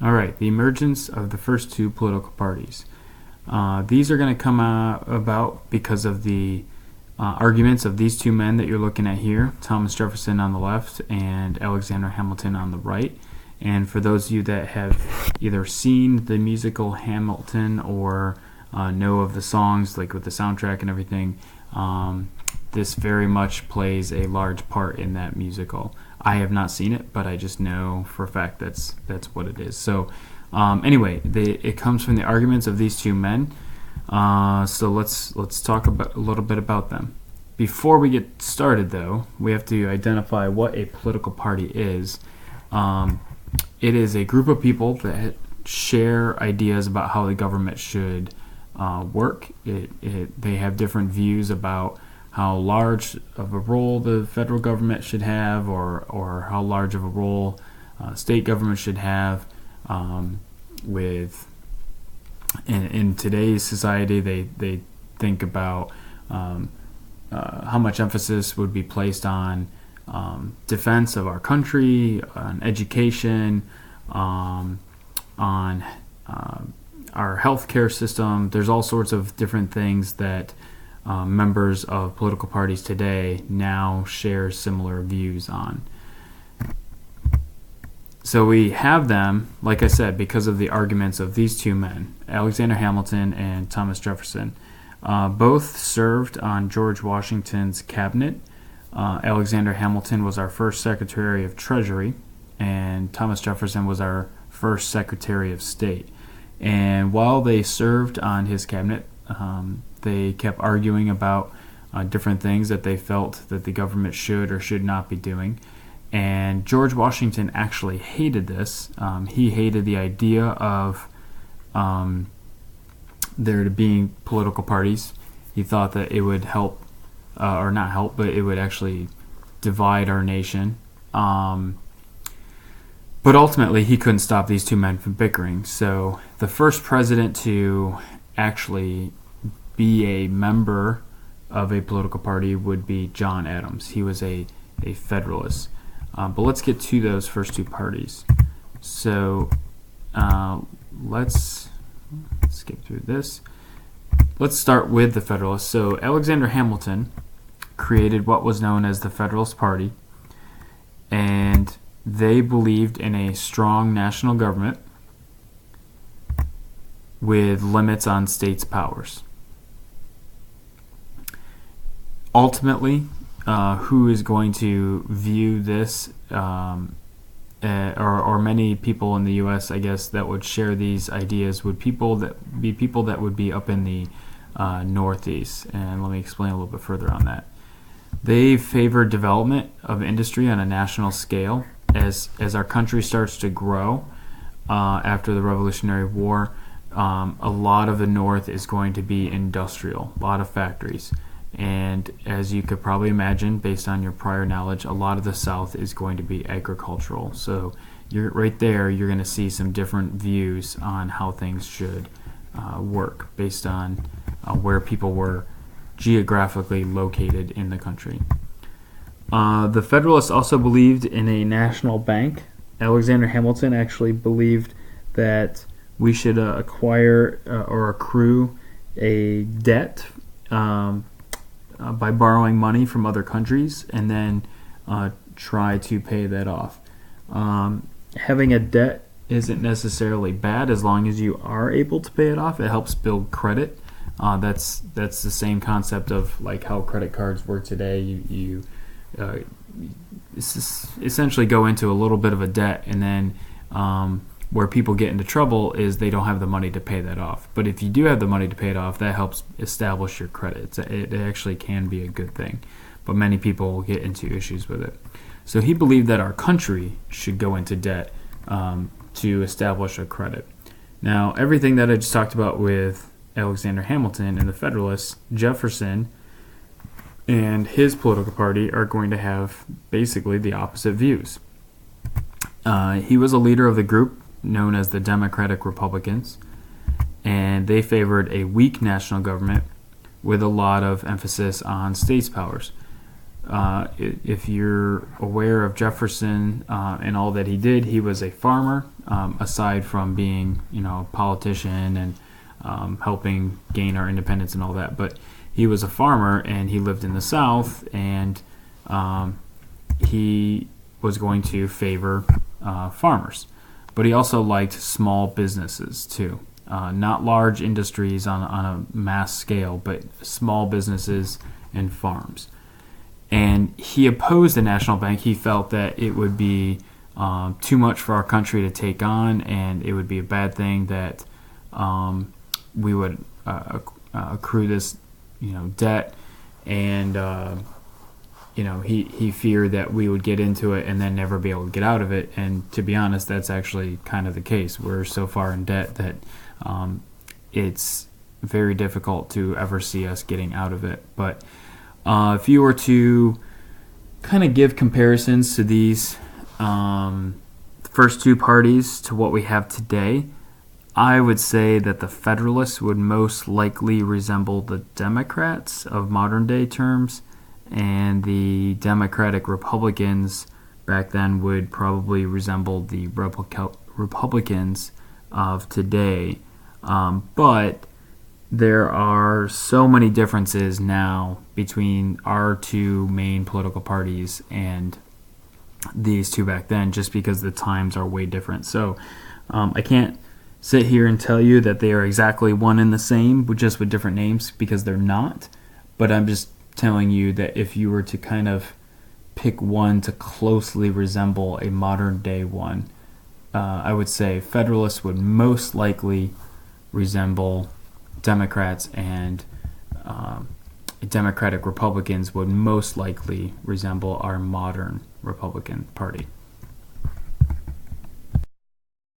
All right, the emergence of the first two political parties. These are going to come about because of the arguments of these two men that you're looking at here, Thomas Jefferson on the left and Alexander Hamilton on the right. And for those of you that have either seen the musical Hamilton or know of the songs, like with the soundtrack and everything, this very much plays a large part in that musical. I have not seen it, but I just know for a fact that's what it is. So anyway, it comes from the arguments of these two men. So let's talk about a little bit about them. Before we get started, though, we have to identify what a political party is. It is a group of people that share ideas about how the government should work. They have different views about how large of a role the federal government should have, or how large of a role state government should have. In today's society, they think about how much emphasis would be placed on defense of our country, on education, on our healthcare system. There's all sorts of different things that members of political parties today now share similar views on. So we have them, like I said, because of the arguments of these two men, Alexander Hamilton and Thomas Jefferson. Both served on George Washington's cabinet. Alexander Hamilton was our first Secretary of Treasury, and Thomas Jefferson was our first Secretary of State. And while they served on his cabinet, they kept arguing about different things that they felt that the government should or should not be doing. And George Washington actually hated this. He hated the idea of there being political parties. He thought that it would help, or not help, but it would actually divide our nation. But ultimately, he couldn't stop these two men from bickering. So the first president to actually be a member of a political party would be John Adams. He was a Federalist. But let's get to those first two parties. So let's skip through this. Let's start with the Federalists. So Alexander Hamilton created what was known as the Federalist Party, and they believed in a strong national government with limits on states' powers. Ultimately, who is going to view this, or many people in the U.S., I guess, that would share these ideas would be people that would be up in the Northeast. And let me explain a little bit further on that. They favored development of industry on a national scale. As our country starts to grow after the Revolutionary War, a lot of the North is going to be industrial, a lot of factories. And as you could probably imagine, based on your prior knowledge, a lot of the South is going to be agricultural. So you're right there, you're going to see some different views on how things should work based on where people were geographically located in the country. The Federalists also believed in a national bank. Alexander Hamilton actually believed that we should acquire or accrue a debt by borrowing money from other countries and then try to pay that off. Having a debt isn't necessarily bad as long as you are able to pay it off. It helps build credit. That's the same concept of like how credit cards work today. You essentially go into a little bit of a debt, and then where people get into trouble is they don't have the money to pay that off. But if you do have the money to pay it off, that helps establish your credit. It actually can be a good thing, but many people get into issues with it. So he believed that our country should go into debt to establish a credit. Now, everything that I just talked about with Alexander Hamilton and the Federalists, Jefferson and his political party are going to have basically the opposite views. He was a leader of the group known as the Democratic Republicans, and they favored a weak national government with a lot of emphasis on states' powers. If you're aware of Jefferson and all that he did, he was a farmer. Aside from being, a politician and helping gain our independence and all that, but he was a farmer and he lived in the South, and he was going to favor farmers, but he also liked small businesses too. Not large industries on a mass scale, but small businesses and farms. And he opposed the national bank. He felt that it would be too much for our country to take on, and it would be a bad thing that we would accrue this, debt, and he feared that we would get into it and then never be able to get out of it. And to be honest, that's actually kind of the case. We're so far in debt that it's very difficult to ever see us getting out of it. But if you were to kind of give comparisons to these first two parties to what we have today, I would say that the Federalists would most likely resemble the Democrats of modern day terms, and the Democratic Republicans back then would probably resemble the Republicans of today. But there are so many differences now between our two main political parties and these two back then, just because the times are way different. So I can't sit here and tell you that they are exactly one and the same, just with different names, because they're not. But I'm just telling you that if you were to kind of pick one to closely resemble a modern day one, I would say Federalists would most likely resemble Democrats, and Democratic Republicans would most likely resemble our modern Republican Party.